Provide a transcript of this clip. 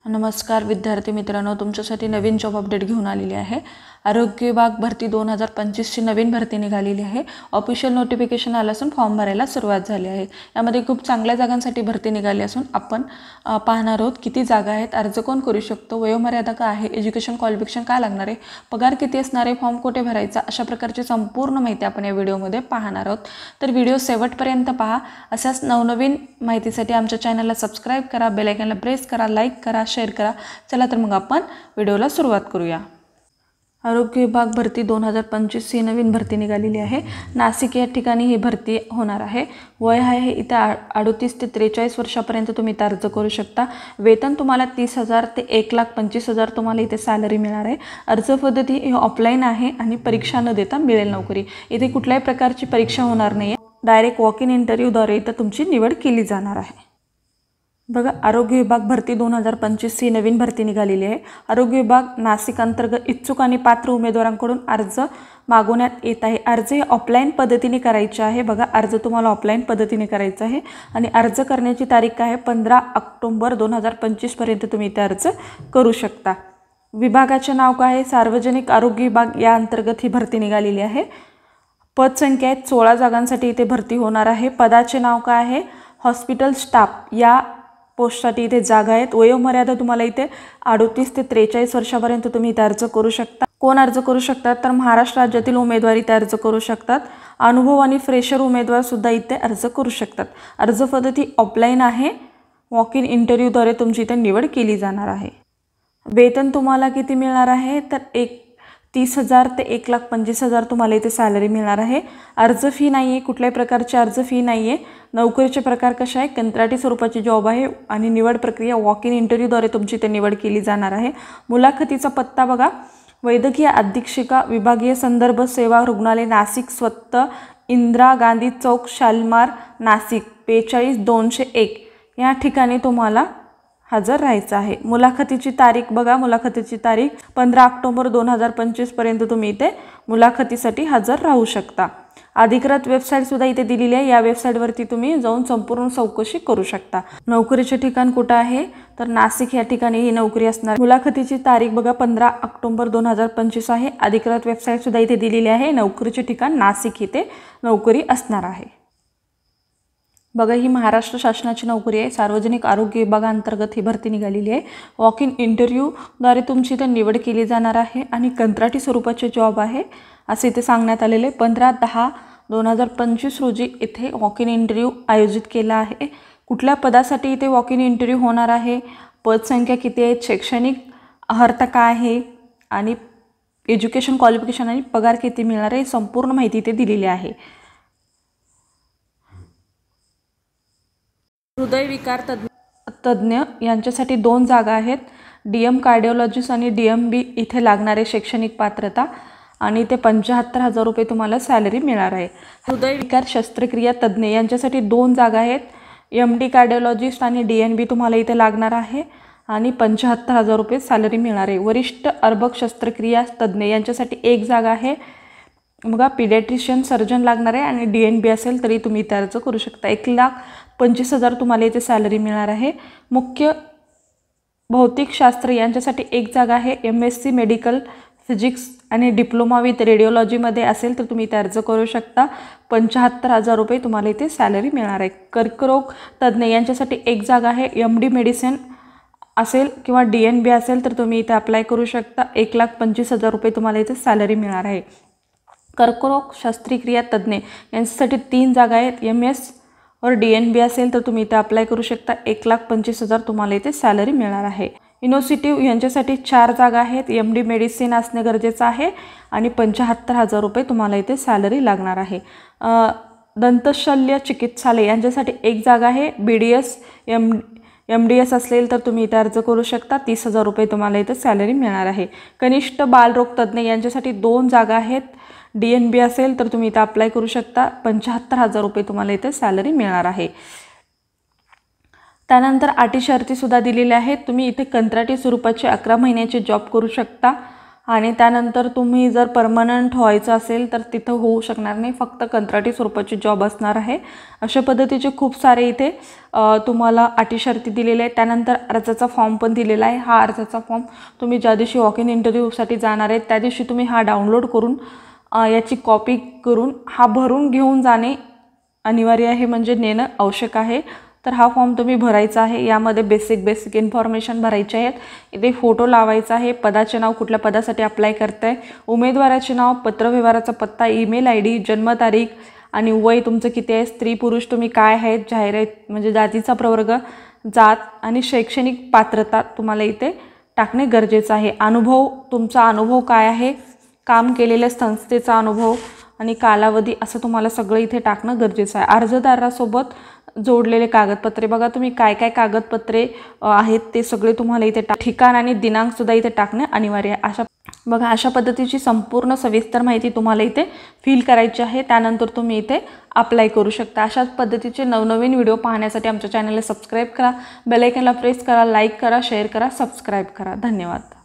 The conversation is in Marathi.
नमस्कार विद्यार्थी मित्रांनो, तुमच्यासाठी नवीन जॉब अपडेट घेऊन आलेली आहे। आरोग्य विभाग भरती 2025 ची नवीन भरती निघालेली आहे। ऑफिशियल नोटिफिकेशन आलं असून फॉर्म भरायला सुरुवात झाली आहे। यामध्ये खूप चांगल्या जागांसाठी भरती निघाली असून आपण पाहणार आहोत किती जागा आहेत, अर्ज कोण करू शकतो, वयोमर्यादा काय आहे, एज्युकेशन क्वालिफिकेशन काय लागणार आहे, पगार किती असणार आहे, फॉर्म कुठे भरायचा, अशा प्रकारची संपूर्ण माहिती आपण या व्हिडिओमध्ये पाहणार आहोत। तर व्हिडिओ शेवटपर्यंत पहा। अशाच नवनवीन माहितीसाठी आमच्या चॅनलला सबस्क्राइब करा, बेल आयकॉनला प्रेस करा, लाईक करा, शेअर करा। चला तर मग आपण व्हिडिओला सुरुवात करूया। आरोग्य विभाग भरती 2025 ही नवीन भरती निघालेली आहे। नाशिक या ठिकाणी ही भरती होणार आहे। वय आहे इथे 38 ते 43 वर्षापर्यंत तुम्ही इथे अर्ज करू शकता। वेतन तुम्हाला 30,000 ते 1,25,000 तुम्हाला इथे सॅलरी मिळणार आहे। अर्ज पद्धती ही ऑफलाईन आहे आणि परीक्षा न देता मिळेल नोकरी। इथे कुठल्याही प्रकारची परीक्षा होणार नाही, डायरेक्ट वॉक इन इंटरव्ह्यूद्वारे इथे तुमची निवड केली जाणार आहे। बघा, आरोग्य विभाग भरती 2025 ही नवीन भरती निघालेली आहे। आरोग्य विभाग नाशिक अंतर्गत इच्छुक आणि पात्र उमेदवारांकडून अर्ज मागवण्यात येत आहे। अर्ज हे ऑफलाईन पद्धतीने करायचे आहे। बघा, अर्ज तुम्हाला ऑफलाईन पद्धतीने करायचा आहे आणि अर्ज करण्याची तारीख आहे 15 ऑक्टोबर 2025 पर्यंत तुम्ही इथे अर्ज करू शकता। विभागाचे नाव काय आहे? सार्वजनिक आरोग्य विभाग या अंतर्गत ही भरती निघालेली आहे। पदसंख्या आहेत 16 जागांसाठी इथे भरती होणार आहे। पदाचे नाव काय आहे? हॉस्पिटल स्टाफ या पोस्टसाठी इथे जागा आहेत। वयोमर्यादा तुम्हाला इथे 38 ते 43 वर्षापर्यंत तुम्ही इथे अर्ज करू शकता। कोण अर्ज करू शकतात? तर महाराष्ट्र राज्यातील उमेदवार इथे अर्ज करू शकतात। अनुभव आणि फ्रेशर उमेदवार सुद्धा इथे अर्ज करू शकतात। अर्ज पद्धती ऑफलाईन आहे, वॉक इन इंटरव्ह्यूद्वारे तुमची इथे निवड केली जाणार आहे। वेतन तुम्हाला किती मिळणार आहे? तर 30,000 ते 1,25,000 तुम्हाला इथे सॅलरी मिळणार आहे। अर्ज फी नाही आहे, कुठल्याही प्रकारची अर्ज फी नाही आहे। नोकरीचे प्रकार कसे आहे? कंत्राटी स्वरूपाची जॉब आहे आणि निवड प्रक्रिया वॉक इन इंटरव्ह्यूद्वारे तुमची इथे निवड केली जाणार आहे। मुलाखतीचा पत्ता बघा, वैद्यकीय अधीक्षिका विभागीय संदर्भ सेवा रुग्णालय नाशिक स्वतः इंदिरा गांधी चौक शालीमार नाशिक 42-201 या ठिकाणी तुम्हाला हजर राहायचं आहे। मुलाखतीची तारीख बघा, मुलाखतीची तारीख 15 ऑक्टोबर 2025 पर्यंत तुम्ही इथे मुलाखतीसाठी हजर राहू शकता। अधिकृत वेबसाईट सुद्धा इथे दिलेली आहे, या वेबसाईटवरती तुम्ही जाऊन संपूर्ण चौकशी करू शकता। नोकरीचे ठिकाण कुठं आहे? तर नाशिक या ठिकाणी ही नोकरी असणार। मुलाखतीची तारीख बघा 15 ऑक्टोबर 2025 आहे। अधिकृत वेबसाईट सुद्धा इथे दिलेली आहे। नोकरीचे ठिकाण नाशिक इथे नोकरी असणार आहे। बघा, ही महाराष्ट्र शासनाची नोकरी आहे। सार्वजनिक आरोग्य विभागांतर्गत ही भरती निघालेली आहे। वॉक इन इंटरव्ह्यूद्वारे तुमची इथे निवड केली जाणार आहे आणि कंत्राटी स्वरूपाचे जॉब आहे असे इथे सांगण्यात आलेले। 15/10/2025 रोजी इथे वॉक इन इंटरव्ह्यू आयोजित केला आहे। कुठल्या पदासाठी इथे वॉक इन इंटरव्ह्यू होणार आहे, पदसंख्या किती आहे, शैक्षणिक अर्हता काय आहे आणि एज्युकेशन क्वालिफिकेशन आणि पगार किती मिळणार आहे, संपूर्ण माहिती इथे दिलेली आहे। हृदयविकार तज्ञ यांच्यासाठी 2 जागा आहेत। DM कार्डिओलॉजिस्ट आणि DMB इथे लागणारे शैक्षणिक पात्रता आणि ते 75,000 रुपये तुम्हाला सॅलरी मिळणार आहे। हृदयविकार शस्त्रक्रिया तज्ञ यांच्यासाठी 2 जागा आहेत। MD कार्डिओलॉजिस्ट आणि DNB तुम्हाला इथे लागणार आहे आणि 75,000 रुपये सॅलरी मिळणार आहे। वरिष्ठ अर्भक शस्त्रक्रिया तज्ञ यांच्यासाठी 1 जागा आहे। बघा, पीडियाट्रिशियन सर्जन लागणार आहे आणि DNB असेल तरी तुम्ही इथे अर्ज करू शकता। 1,25,000 तुम्हाला इथे सॅलरी मिळणार आहे। मुख्य भौतिकशास्त्र यांच्यासाठी 1 जागा आहे। MSc मेडिकल फिजिक्स आणि डिप्लोमा विथ रेडिओलॉजीमध्ये असेल तर तुम्ही इथे अर्ज करू शकता। 75,000 रुपये तुम्हाला इथे सॅलरी मिळणार आहे। कर्करोग तज्ञ यांच्यासाठी 1 जागा आहे। MD मेडिसिन असेल किंवा DNB असेल तर तुम्ही इथे अप्लाय करू शकता। 1,25,000 रुपये तुम्हाला इथे सॅलरी मिळणार आहे। कर्करोग शस्त्रक्रिया तज्ञ यांच्यासाठी 3 जागा आहेत। MS और DNB असेल तर तुम्ही इथे अप्लाय करू शकता। 1,25,000 तुम्हाला इथे सॅलरी मिळणार आहे। इनोसिटिव्ह यांच्यासाठी 4 जागा आहेत। MD मेडिसिन असणे गरजेचं आहे आणि 75,000 रुपये तुम्हाला इथे सॅलरी लागणार आहे। दंतशल्य चिकित्सालय यांच्यासाठी 1 जागा आहे। BDS MDS असेल तर तुम्ही इथे अर्ज करू शकता। 30,000 रुपये तुम्हाला इथे सॅलरी मिळणार आहे। कनिष्ठ बालरोग तज्ञ यांच्यासाठी 2 जागा आहेत। DNB असेल तर तुम्ही इथे अप्लाय करू शकता। 75,000 रुपये तुम्हाला इथे सॅलरी मिळणार आहे। त्यानंतर अटी शर्ती सुद्धा दिलेल्या आहेत। तुम्ही इथे कंत्राटी स्वरूपाचे 11 महिन्याचे जॉब करू शकता आणि त्यानंतर तुम्ही जर परमनंट व्हायचं असेल तर तिथं होऊ शकणार नाही, फक्त कंत्राटी स्वरूपाची जॉब असणार आहे. अशा पद्धतीचे खूप सारे इथे तुम्हाला अटी शर्ती दिलेल्या आहेत. त्यानंतर अर्जाचा फॉर्म पण दिलेला आहे. हा अर्जाचा फॉर्म तुम्ही ज्या दिवशी वॉक इन इंटरव्ह्यूसाठी जाणार आहे त्या दिवशी तुम्ही हा डाउनलोड करून याची कॉपी करून हा भरून घेऊन जाणे अनिवार्य आहे, म्हणजे नेणं आवश्यक आहे. तर हा फॉर्म तुम्ही भरायचा आहे. यामध्ये बेसिक इन्फॉर्मेशन भरायचे आहेत. इथे फोटो लावायचा आहे, पदाचे नाव, कुठल्या पदासाठी अप्लाय करताय, उमेदवाराचे नाव, पत्रव्यवहाराचा पत्ता, ईमेल ID, जन्मतारीख आणि वय तुमचं किती आहे, स्त्री पुरुष तुम्ही काय आहेत, जाहीर आहेत म्हणजे जातीचा प्रवर्ग, जात आणि शैक्षणिक पात्रता तुम्हाला इथे टाकणे गरजेचं आहे. अनुभव, तुमचा अनुभव काय आहे, काम केलेल्या संस्थेचा अनुभव आणि कालावधी असं तुम्हाला सगळं इथे टाकणं गरजेचं आहे. अर्जदारासोबत जोडलेले कागदपत्रे, बघा तुम्ही काय काय कागदपत्रे आहेत ते सगळे तुम्हाला इथे ठिकाण आणि दिनांकसुद्धा इथे टाकणे अनिवार्य आहे. अशा पद्धतीची संपूर्ण सविस्तर माहिती तुम्हाला इथे फिल करायची आहे. त्यानंतर तुम्ही इथे अप्लाय करू शकता. अशाच पद्धतीचे नवनवीन व्हिडिओ पाहण्यासाठी आमच्या चॅनलला सबस्क्राईब करा, बेल आयकॉनला प्रेस करा, लाईक करा, शेअर करा, सबस्क्राईब करा. धन्यवाद.